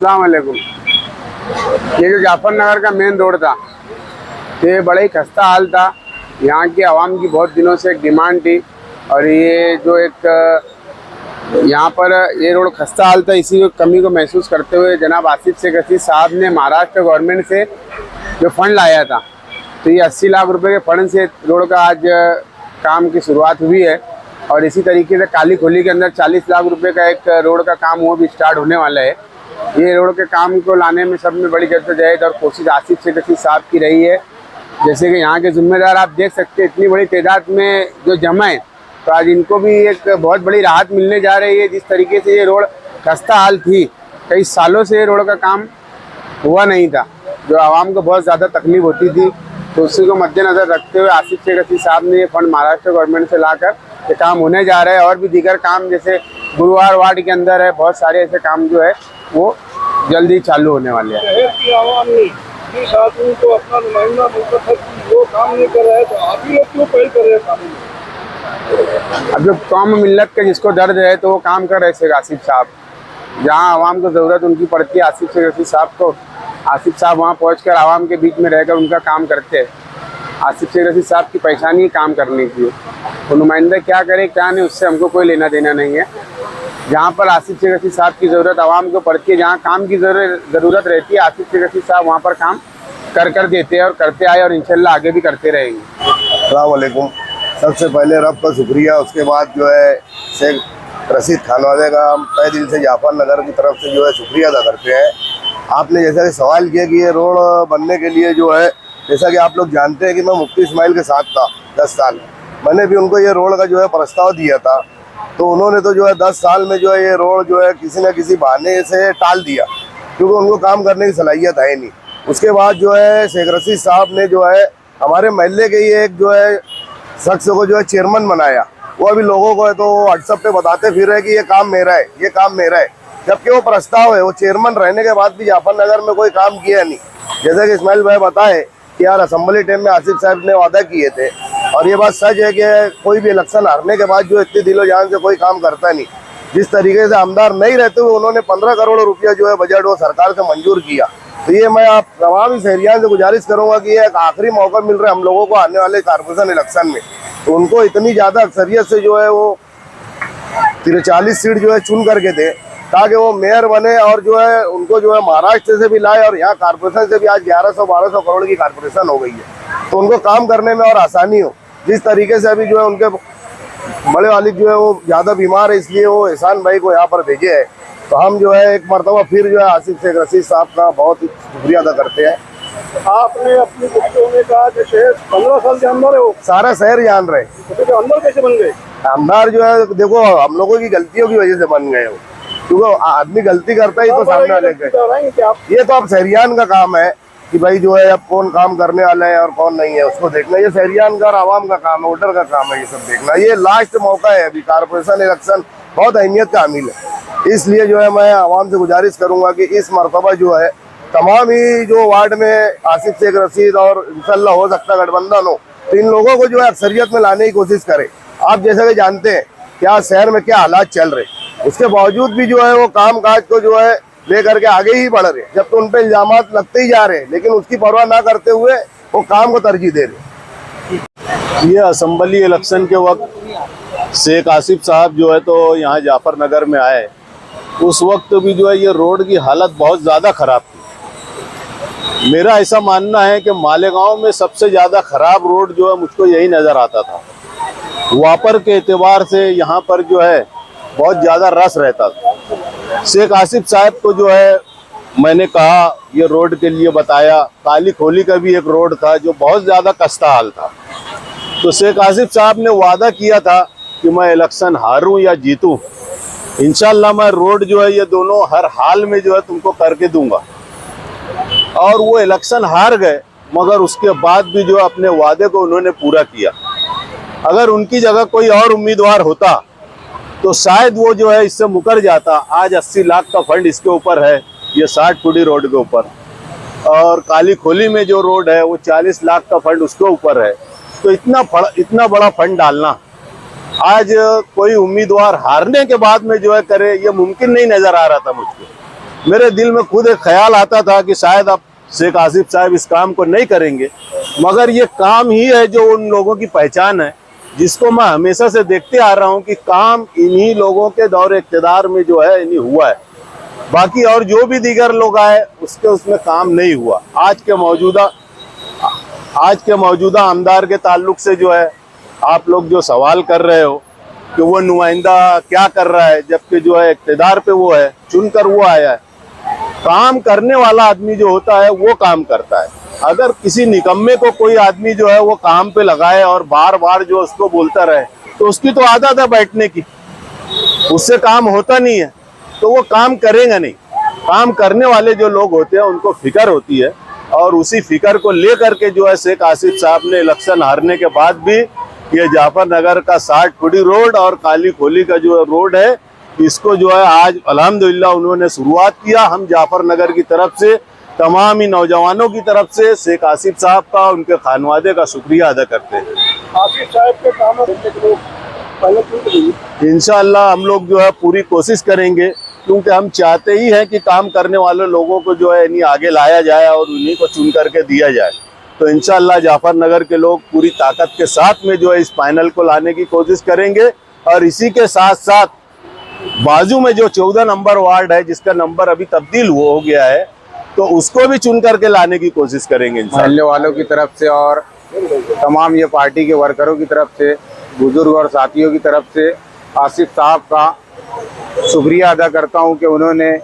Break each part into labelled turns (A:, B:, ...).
A: अस्सलाम वालेकुम। ये जो जाफरनगर का मेन रोड था, ये बड़ा ही खस्ता हाल था। यहाँ की आवाम की बहुत दिनों से एक डिमांड थी और ये जो एक यहाँ पर ये रोड खस्ता हाल था, इसी कमी को महसूस करते हुए जनाब आसिफ शेख रशीद साहब ने महाराष्ट्र गवर्नमेंट से जो फंड लाया था, तो ये 80 लाख रुपए के फंड से रोड का आज काम की शुरुआत हुई है। और इसी तरीके से काली खोली के अंदर 40 लाख रुपए का एक रोड का काम वो भी स्टार्ट होने वाला है। ये रोड के काम को लाने में सब में बड़ी जद्दोजहद और कोशिश आसिफ शेख रशीद साहब की रही है। जैसे कि यहाँ के जिम्मेदार आप देख सकते हैं, इतनी बड़ी तादाद में जो जमा है, तो आज इनको भी एक बहुत बड़ी राहत मिलने जा रही है। जिस तरीके से ये रोड खस्ता हाल थी, कई सालों से ये रोड का काम हुआ नहीं था, जो आवाम को बहुत ज़्यादा तकलीफ होती थी, तो उसी को मद्देनज़र रखते हुए आसिफ शेख रशीद साहब ने ये फंड महाराष्ट्र गवर्नमेंट से लाकर ये काम होने जा रहा है। और भी दीगर काम जैसे गुरुवार वार्ड के अंदर है, बहुत सारे ऐसे काम जो है वो जल्दी चालू होने वाले हैं।
B: शहर की आवाम ने जिस आदमी को अपना नुमाइंदा मिलता था कि वो काम नहीं कर रहा है, तो आप ही लोग क्यों पहल कर रहे हैं काम में?
A: अब जो कौम मिल्लत के जिसको दर्द है तो वो काम कर रहे शेख आसिफ साहब। जहाँ आवाम को ज़रूरत उनकी पड़ती है आसिफ शेख रशीद साहब को, आसिफ साहब वहाँ पहुँचकर आवाम के बीच में रहकर उनका काम करते हैं। आसिफ शेख रशीद साहब की पहचान ही काम करने की है। वो नुमाइंदा क्या करे क्या नहीं, उससे हमको कोई लेना देना नहीं है। जहाँ पर आसिफ शेख रशीद साहब की ज़रूरत आवाम को पड़ती है, जहाँ काम की ज़रूरत रहती है, आसिफ शेख रशीद साहब वहाँ पर काम कर देते हैं और करते आए और इंशाल्लाह आगे भी करते रहेंगे।
C: अस्सलाम वालेकुम। सबसे पहले रब का शुक्रिया, उसके बाद जो है शेख रशीद खानवाले का हम तहे दिल से जाफरनगर की तरफ से जो है शुक्रिया अदा करते हैं। आपने जैसा कि सवाल किया कि ये रोड बनने के लिए जो है, जैसा कि आप लोग जानते हैं कि मैं मुफ्ती इस्माइल के साथ था 10 साल, मैंने भी उनको ये रोड का जो है प्रस्ताव दिया था, तो उन्होंने तो जो है 10 साल में जो है ये रोड जो है किसी न किसी बहाने से टाल दिया, क्योंकि उनको काम करने की सलाहियत है नहीं। उसके बाद जो है शेख रशीद साहब ने जो है हमारे महल्ले के ही एक जो है शख्स को जो है चेयरमैन बनाया। वो अभी लोगों को है तो व्हाट्सएप पे बताते फिर रहे कि ये काम मेरा है, ये काम मेरा है, जबकि वो प्रस्ताव है। वो चेयरमैन रहने के बाद भी जाफरनगर में कोई काम किया नहीं। जैसे कि इस्माइल भाई बताए कि यार असेंबली टाइम में आसिफ साहब ने वादा किए थे, और ये बात सच है कि कोई भी इलेक्शन हारने के बाद जो इतनी दिलो जान से कोई काम करता नहीं। जिस तरीके से आमदार नहीं रहते हुए उन्होंने 15 करोड़ रुपया जो है बजट वो सरकार से मंजूर किया, तो ये मैं आप तमाम शहरियान से गुजारिश करूंगा कि ये एक आखिरी मौका मिल रहा है हम लोगों को आने वाले कारपोरेशन इलेक्शन में, तो उनको इतनी ज़्यादा अक्सरियत से जो है वो 40 सीट जो है चुन करके दे, ताकि वो मेयर बने और जो है उनको जो है महाराष्ट्र से भी लाए, और यहाँ कारपोरेशन से भी आज 1100-1200 करोड़ की कारपोरेशन हो गई है, तो उनको काम करने में और आसानी हो। जिस तरीके से अभी जो है उनके बड़े वालिद जो है वो ज़्यादा बीमार है, इसलिए वो एहसान भाई को यहाँ पर भेजे है, तो हम जो है एक मरतबा फिर जो है आसिफ शेख रशीद साहब का बहुत शुक्रिया अदा करते हैं।
B: आपने अपनी गुफ्तगू में कहा कि शहर 15 साल के अंदर है, वो
C: सारा शहर जान रहे,
B: तो अंदर कैसे बन गए?
C: आमदार जो है देखो हम लोगों की गलतियों की वजह से बन गए हो, क्योंकि आदमी गलती करता ही तो सामने वाले के। ये तो अब शहरियान का काम है कि भाई जो है अब कौन काम करने वाला है और कौन नहीं है उसको देखना। ये शहरियान का और आवाम का काम है, वोटर का काम है ये सब देखना। ये लास्ट मौका है, अभी कारपोरेशन इलेक्शन बहुत अहमियत का हामिल है, इसलिए जो है मैं आवाम से गुजारिश करूंगा कि इस मरतबा जो है तमाम ही जो वार्ड में आसिफ शेख रशीद और इंशाल्लाह हो सकता है गठबंधन हो, तो इन लोगों को जो है अक्सरियत में लाने की कोशिश करे। आप जैसा कि जानते हैं क्या शहर में क्या हालात चल रहे, उसके बावजूद भी जो है वो काम काज को जो है लेकर के आगे ही बढ़ रहे, जब तो उन पे इल्जामात लगते ही जा रहे हैं, लेकिन उसकी परवाह ना करते हुए वो काम को तरजीह दे रहे।
D: ये असेंबली इलेक्शन के वक्त शेख आसिफ साहब जो है तो यहाँ जाफरनगर में आए, उस वक्त भी जो है ये रोड की हालत बहुत ज़्यादा ख़राब थी। मेरा ऐसा मानना है कि मालेगांव में सबसे ज़्यादा ख़राब रोड जो है मुझको यही नज़र आता था। वापर के एतबार से यहाँ पर जो है बहुत ज़्यादा रस रहता था। शेख आसिफ साहब को जो है मैंने कहा, ये रोड के लिए बताया। काली खोली का भी एक रोड था जो बहुत ज़्यादा खस्ता हाल था, तो शेख आसिफ साहब ने वादा किया था कि मैं इलेक्शन हारूं या जीतूं, इंशाल्लाह मैं रोड जो है ये दोनों हर हाल में जो है तुमको करके दूंगा। और वो इलेक्शन हार गए, मगर उसके बाद भी जो अपने वादे को उन्होंने पूरा किया। अगर उनकी जगह कोई और उम्मीदवार होता तो शायद वो जो है इससे मुकर जाता। आज 80 लाख का फंड इसके ऊपर है, ये 60 फुटी रोड के ऊपर, और काली खोली में जो रोड है वो 40 लाख का फंड उसके ऊपर है। तो इतना बड़ा फंड डालना आज कोई उम्मीदवार हारने के बाद में जो है करे, ये मुमकिन नहीं नजर आ रहा था मुझको। मेरे दिल में खुद एक ख्याल आता था कि शायद अब शेख आसिफ साहब इस काम को नहीं करेंगे, मगर ये काम ही है जो उन लोगों की पहचान है, जिसको मैं हमेशा से देखते आ रहा हूँ कि काम इन्हीं लोगों के दौर इक़्तिदार में जो है इन्हीं हुआ है। बाकी और जो भी दीगर लोग आए उसमें काम नहीं हुआ। आज के मौजूदा आमदार के ताल्लुक से जो है आप लोग जो सवाल कर रहे हो कि वो नुमाइंदा क्या कर रहा है, जबकि जो है इक़्तिदार पे वो है, चुनकर वो आया है। काम करने वाला आदमी जो होता है वो काम करता है। अगर किसी निकम्मे को कोई आदमी जो है वो काम पे लगाए और बार बार जो उसको बोलता रहे, तो उसकी तो आदत है बैठने की, उससे काम होता नहीं है, तो वो काम करेगा नहीं। काम करने वाले जो लोग होते हैं उनको फिक्र होती है, और उसी फिक्र को लेकर के जो है शेख आसिफ साहब ने इलेक्शन हारने के बाद भी ये जाफर नगर का 60 फुटी रोड और काली खोली का जो रोड है, इसको जो है आज अल्हम्दुलिल्लाह उन्होंने शुरुआत किया। हम जाफर नगर की तरफ से, तमाम ही नौजवानों की तरफ से शेख आसिफ साहब का, उनके खानवादे का शुक्रिया अदा करते हैं।
B: आसिफ साहब के काम
D: इंशाअल्लाह हम लोग जो है पूरी कोशिश करेंगे, क्योंकि हम चाहते ही हैं कि काम करने वाले लोगों को जो है इन्हीं आगे लाया जाए और उन्हीं को चुन करके दिया जाए। तो इंशाअल्लाह जाफर नगर के लोग पूरी ताकत के साथ में जो है इस फाइनल को लाने की कोशिश करेंगे। और इसी के साथ साथ बाजू में जो 14 नंबर वार्ड है, जिसका नंबर अभी तब्दील हो गया है, तो उसको भी चुन करके लाने की कोशिश करेंगे
A: मोहल्ले वालों की तरफ से और तमाम ये पार्टी के वर्करों की तरफ से, बुजुर्ग और साथियों की तरफ से आसिफ साहब का शुक्रिया अदा करता हूं कि उन्होंने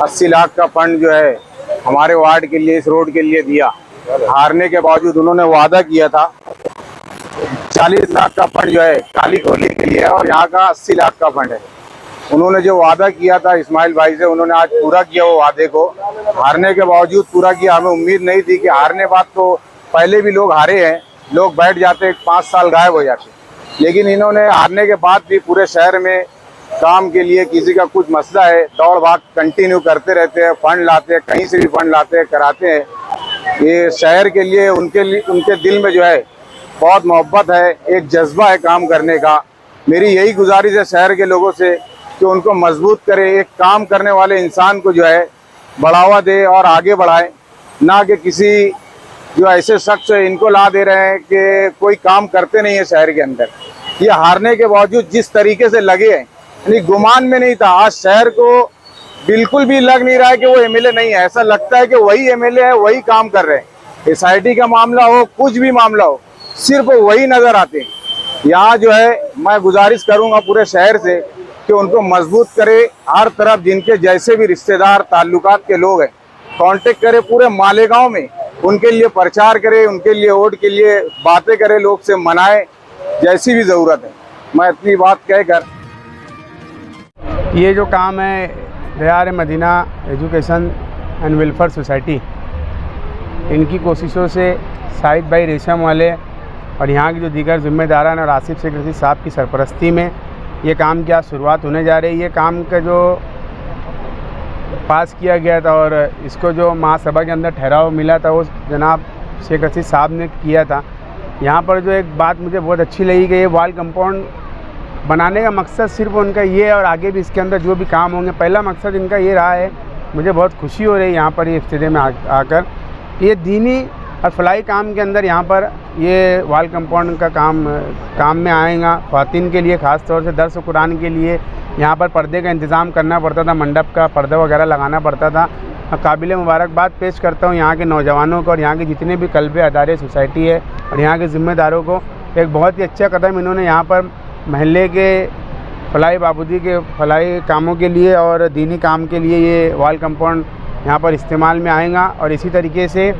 A: 80 लाख का फंड जो है हमारे वार्ड के लिए, इस रोड के लिए दिया। हारने के बावजूद उन्होंने वादा किया था 40 लाख का फंड जो है काली खोली के लिए, और यहाँ का 80 लाख का फंड है। उन्होंने जो वादा किया था इस्माइल भाई से, उन्होंने आज पूरा किया वो वादे को। हारने के बावजूद पूरा किया। हमें उम्मीद नहीं थी कि हारने बाद तो पहले भी लोग हारे हैं, लोग बैठ जाते, 5 साल गायब हो जाते, लेकिन इन्होंने हारने के बाद भी पूरे शहर में काम के लिए, किसी का कुछ मसला है, दौड़ भाग कंटिन्यू करते रहते हैं, फंड लाते हैं, कहीं से भी फंड लाते हैं, कराते हैं। ये शहर के लिए उनके दिल में जो है बहुत मोहब्बत है, एक जज्बा है काम करने का। मेरी यही गुजारिश है शहर के लोगों से कि उनको मजबूत करे, एक काम करने वाले इंसान को जो है बढ़ावा दे और आगे बढ़ाए, ना कि किसी जो ऐसे शख्स इनको ला दे रहे हैं कि कोई काम करते नहीं है शहर के अंदर। ये हारने के बावजूद जिस तरीके से लगे हैं, यानी गुमान में नहीं था, आज शहर को बिल्कुल भी लग नहीं रहा है कि वो एमएलए नहीं है। ऐसा लगता है कि वही एमएलए है, वही काम कर रहे हैं। एसआईटी का मामला हो, कुछ भी मामला हो, सिर्फ वही नजर आते हैं। यहाँ जो है मैं गुजारिश करूँगा पूरे शहर से कि उनको मजबूत करे, हर तरफ जिनके जैसे भी रिश्तेदार ताल्लुकात के लोग हैं कांटेक्ट करे, पूरे मालेगांव में उनके लिए प्रचार करे, उनके लिए वोट के लिए बातें करे, लोग से मनाए, जैसी भी ज़रूरत है। मैं इतनी बात कहकर, ये जो काम है Dayar Madina education and welfare society, इनकी कोशिशों से शाहिद भाई रेशम वाले और यहाँ के जो दीगर जिम्मेदारान और आसिफ शेख रशीद साहब की सरपरस्ती में ये काम की आज शुरुआत होने जा रही है। ये काम का जो पास किया गया था और इसको जो महासभा के अंदर ठहराव मिला था, वो जनाब शेख रशीद साहब ने किया था। यहाँ पर जो एक बात मुझे बहुत अच्छी लगी कि ये वॉल कंपाउंड बनाने का मकसद सिर्फ उनका ये है, और आगे भी इसके अंदर जो भी काम होंगे, पहला मकसद इनका ये रहा है। मुझे बहुत खुशी हो रही है यहाँ पर ये इफ्तिदे में आकर, ये दीनी और फलाई काम के अंदर यहाँ पर ये वॉल कंपाउंड का काम में आएगा। ख़वातीन के लिए ख़ास तौर से दर्स कुरान के लिए यहाँ पर पर्दे का इंतज़ाम करना पड़ता था, मंडप का पर्दा वगैरह लगाना पड़ता था। काबिल मुबारकबाद पेश करता हूँ यहाँ के नौजवानों को और यहाँ के जितने भी कल्बे अदारे सोसाइटी है और यहाँ के ज़िम्मेदारों को। एक बहुत ही अच्छा कदम इन्होंने यहाँ पर महल्ले के फलाई बाबूदी के फलाई कामों के लिए और दीनी काम के लिए ये वॉल कंपाउंड यहाँ पर इस्तेमाल में आएगा। और इसी तरीके से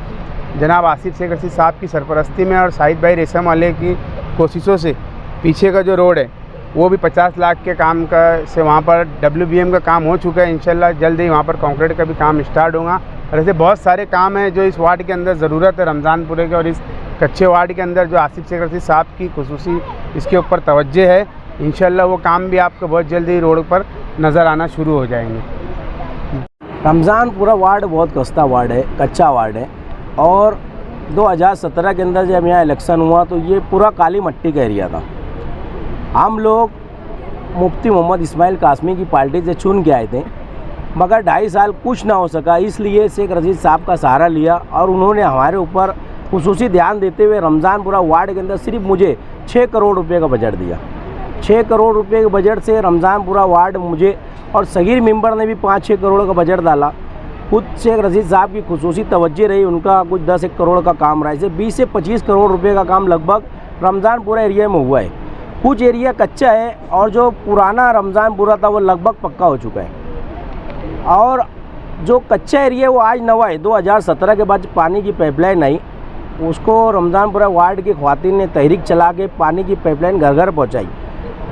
A: जनाब आसिफ शेख रशीद साहब की सरपरस्ती में और शाहिद भाई रेशम वाले की कोशिशों से पीछे का जो रोड है वो भी 50 लाख के काम का से वहाँ पर WBM का काम हो चुका है। इंशाल्लाह जल्द ही वहाँ पर कंक्रीट का भी काम स्टार्ट होगा। और ऐसे बहुत सारे काम हैं जो इस वार्ड के अंदर ज़रूरत है रमज़ानपुरे के, और इस कच्चे वार्ड के अंदर जो आसिफ शेख रशीद साहब की खुसूसी इसके ऊपर तवज्जो है। इंशाल्लाह वो काम भी आपको बहुत जल्दी रोड पर नज़र आना शुरू हो जाएंगे।
E: रमज़ानपुरा वार्ड बहुत कस्ता वार्ड है, कच्चा वार्ड है, और 2017 के अंदर जब यहाँ इलेक्शन हुआ तो ये पूरा काली मट्टी का एरिया था। हम लोग मुफ्ती मोहम्मद इस्माइल कासमी की पार्टी से चुन के आए थे, मगर 2.5 साल कुछ ना हो सका, इसलिए शेख रशीद साहब का सहारा लिया और उन्होंने हमारे ऊपर खुसूसी ध्यान देते हुए रमज़ानपुरा वार्ड के अंदर सिर्फ मुझे 6 करोड़ रुपए का बजट दिया। 6 करोड़ रुपए के बजट से रमज़ानपुरा वार्ड मुझे, और सगीर मेंबर ने भी 5-6 करोड़ का बजट डाला। खुद शेख रशीद साहब की खुसूसी तवज्जो रही, उनका कुछ 10-1 करोड़ का काम रहा। इसे 20 से 25 करोड़ रुपए का काम लगभग रमज़ानपुरा एरिया में हुआ है। कुछ एरिया कच्चा है और जो पुराना रमज़ानपुरा था वो लगभग पक्का हो चुका है, और जो कच्चा एरिया है वो आज नवा है। 2017 के बाद पानी की पाइपलाइन आई, उसको रमज़ानपुरा वार्ड की ख्वातीन ने तहरीक चला के पानी की पाइपलाइन घर घर पहुँचाई।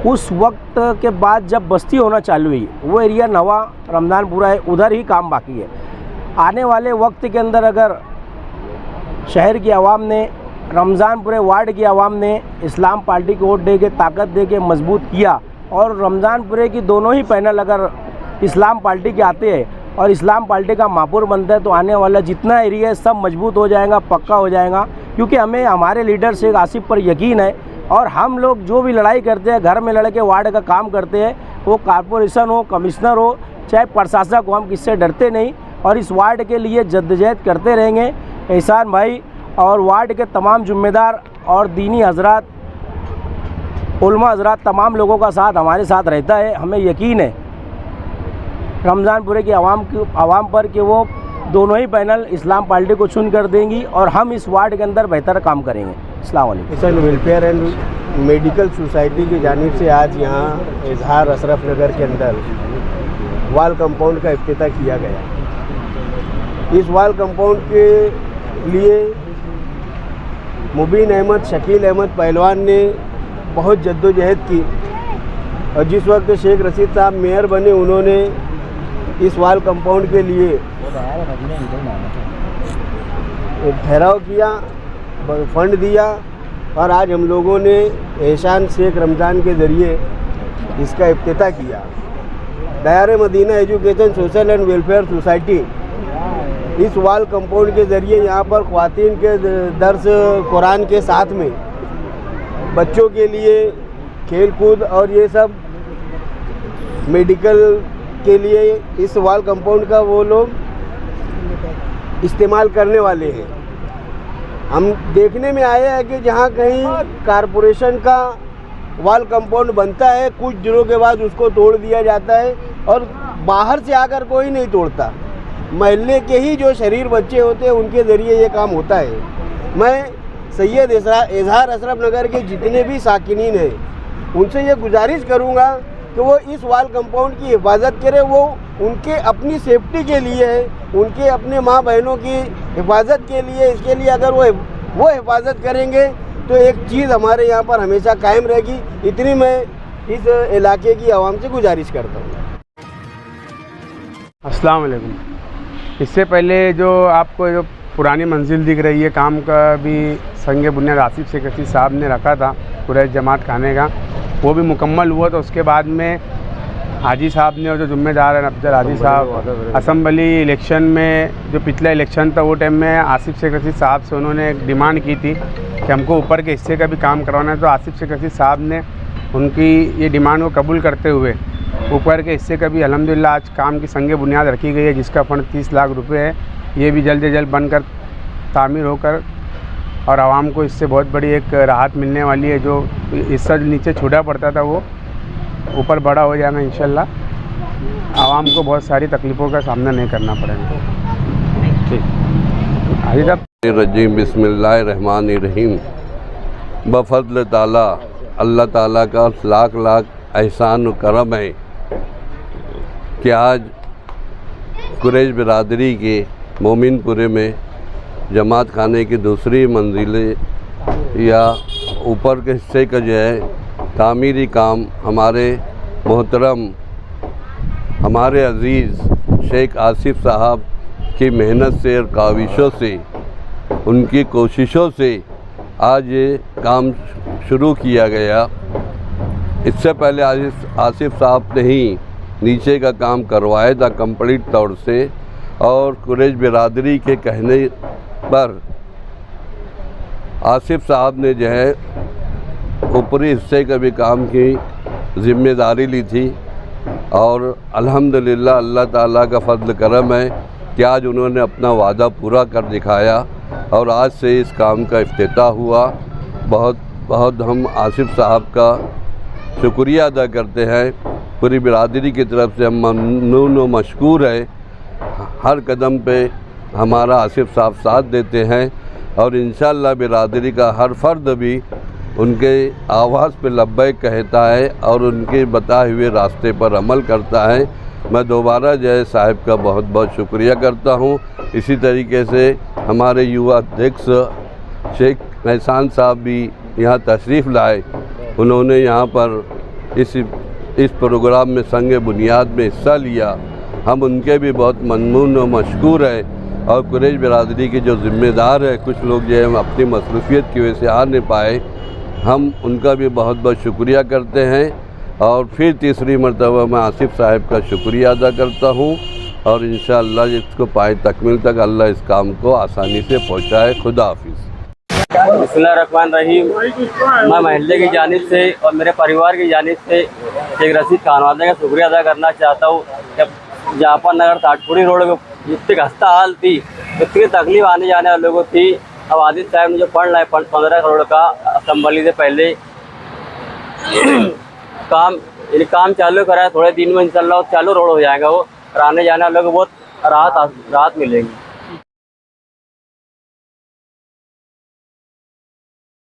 E: उस वक्त के बाद जब बस्ती होना चालू हुई, वो एरिया नवा रमज़ानपुरा है, उधर ही काम बाकी है। आने वाले वक्त के अंदर अगर शहर की आवाम ने, रमज़ानपुरे वार्ड की आवाम ने इस्लाम पार्टी को वोट दे के, ताकत दे के मजबूत किया, और रमज़ानपुरे की दोनों ही पैनल अगर इस्लाम पार्टी के आते हैं और इस्लाम पार्टी का महापौर बनता है, तो आने वाला जितना एरिया है सब मजबूत हो जाएगा, पक्का हो जाएगा। क्योंकि हमें हमारे लीडर शेख आसिफ पर यकीन है, और हम लोग जो भी लड़ाई करते हैं, घर में लड़ के वार्ड का काम करते हैं, वो कॉरपोरेशन हो, कमिश्नर हो, चाहे प्रशासक हो, हम किससे डरते नहीं, और इस वार्ड के लिए जद्दोजहद करते रहेंगे। एहसान भाई और वार्ड के तमाम जिम्मेदार और दीनी हजरात, उलमा हजरात, तमाम लोगों का साथ हमारे साथ रहता है। हमें यकीन है रमज़ानपुरे की आवाम पर कि वो दोनों ही पैनल इस्लाम पार्टी को चुन कर देंगी, और हम इस वार्ड के अंदर बेहतर काम करेंगे। अस्सलाम वालेकुम।
F: किसान वेलफेयर एंड मेडिकल सोसाइटी की जानिब से आज यहाँ इजहार अशरफ नगर के अंदर वाल कंपाउंड का इफ्तिताह किया गया। इस वाल कंपाउंड के लिए मुबीन अहमद, शकील अहमद पहलवान ने बहुत जद्दोजहद की, और जिस वक्त शेख रशीद साहब मेयर बने, उन्होंने इस वाल कंपाउंड के लिए एक ठहराव किया, फंड दिया, और आज हम लोगों ने एहसान शेख रमज़ान के ज़रिए इसका इफ्तिताह किया। Dayare Madina education social and welfare society इस वाल कंपाउंड के ज़रिए यहाँ पर ख्वातीन के दर्स कुरान के साथ में बच्चों के लिए खेल कूद और ये सब मेडिकल के लिए इस वाल कंपाउंड का वो लोग इस्तेमाल करने वाले हैं। हम देखने में आया है कि जहाँ कहीं कारपोरेशन का वाल कंपाउंड बनता है, कुछ दिनों के बाद उसको तोड़ दिया जाता है, और बाहर से आकर कोई नहीं तोड़ता। महल्ले के ही जो शरीर बच्चे होते हैं उनके ज़रिए ये काम होता है। मैं सैयद इजहार अशरफ नगर के जितने भी साकिनीन हैं उनसे ये गुजारिश करूँगा कि वो इस वाल कंपाउंड की हिफाजत करें। वो उनके अपनी सेफ्टी के लिए है, उनके अपने माँ बहनों की हिफाजत के लिए, इसके लिए अगर वो हिफाजत करेंगे तो एक चीज़ हमारे यहाँ पर हमेशा कायम रहेगी। इतनी मैं इस इलाके की आवाम से गुजारिश करता हूँ।
A: अस्सलाम वालेकुम। इससे पहले जो आपको जो पुरानी मंजिल दिख रही है, काम का भी संगे बुनियाद आसिफ शेख रशीद साहब ने रखा था कुरैश जमात खाने का, वो भी मुकम्मल हुआ। तो उसके बाद में हाजी साहब ने, और जो जिम्मेदार हैं अफजल हाजी साहब, असम्बली इलेक्शन में जो पिछला इलेक्शन था वो टाइम में आसिफ शेख रशीद साहब से उन्होंने एक डिमांड की थी कि हमको ऊपर के हिस्से का भी काम करवाना है। तो आसिफ शेख रशीद साहब ने उनकी ये डिमांड को कबूल करते हुए ऊपर के हिस्से का भी अल्हम्दुलिल्लाह आज काम की संगे बुनियाद रखी गई है, जिसका फ़ंड 30 लाख रुपए है। ये भी जल्द से जल्द बनकर तामीर होकर और आवाम को इससे बहुत बड़ी एक राहत मिलने वाली है। जो हिस्सा नीचे छूटा पड़ता था वो ऊपर बड़ा हो जाएगा इंशाल्लाह। आवाम को बहुत सारी तकलीफ़ों का सामना नहीं करना पड़ेगा। ठीक हाजी साहब।
G: रजीम बिस्मिल्लाहिर्रहमानिर्रहीम। बफज़्ल ताला अल्लाह ताला का लाख लाख एहसान व करम है कि आज कुरैश बिरादरी के मोमिनपुरे में जमात खाने की दूसरी मंजिले या ऊपर के हिस्से का जो है तामीरी काम हमारे मोहतरम, हमारे अज़ीज़ शेख आसिफ साहब की मेहनत से और काविशों से, उनकी कोशिशों से आज ये काम शुरू किया गया। इससे पहले आसिफ साहब ने ही नीचे का काम करवाया था कंप्लीट तौर से, और कुरैश बिरादरी के कहने पर आसिफ साहब ने जो है ऊपरी हिस्से का भी काम की जिम्मेदारी ली थी। और अल्हम्दुलिल्लाह अल्लाह ताला का फ़ज़ल करम है कि आज उन्होंने अपना वादा पूरा कर दिखाया और आज से इस काम का इफ्तिताह हुआ। बहुत बहुत हम आसिफ साहब का शुक्रिया अदा करते हैं। पूरी बिरादरी की तरफ से हम ममनून व मशकूर है। हर कदम पे हमारा आसिफ साहब साथ देते हैं और इंशाअल्लाह बिरादरी का हर फ़र्द भी उनके आवाज़ पे लब्बैक कहता है और उनके बताए हुए रास्ते पर अमल करता है। मैं दोबारा जय साहब का बहुत बहुत शुक्रिया करता हूँ। इसी तरीके से हमारे युवा अध्यक्ष शेख एहसान साहब भी यहाँ तशरीफ़ लाए। उन्होंने यहाँ पर इस प्रोग्राम में संग बुनियाद में हिस्सा लिया। हम उनके भी बहुत ममनून व मशकूर हैं। और कुरैश बिरादरी के जो ज़िम्मेदार है, कुछ लोग जो है अपनी मसरूफ़ियत की वजह से आ नहीं पाए, हम उनका भी बहुत बहुत शुक्रिया करते हैं। और फिर तीसरी मरतबा मैं आसिफ साहब का शुक्रिया अदा करता हूँ और इंशाअल्लाह इसको पाए तकमील तक अल्लाह इस काम को आसानी से पहुँचाए। खुदा हाफिज़।
H: बिस्मिल्लाहिर्रहमानिर्रहीम। मैं महल्ले की जानिब से और मेरे परिवार की जानिब से शेख रशीद खानवाले का शुक्रिया अदा करना चाहता हूँ। जब जाफर नगर ताटपुरी रोड में इतनी खस्ता हाल थी, इतनी तकलीफ आने जाने वाले लोगों की, अब आदित्य साहब ने जो फंड लाए 15 करोड़ का असम्बली से पहले काम चालू कराया। थोड़े दिन में इंशाल्लाह चालू रोड हो जाएगा वो, और आने जाने वालों को बहुत राहत मिलेगी।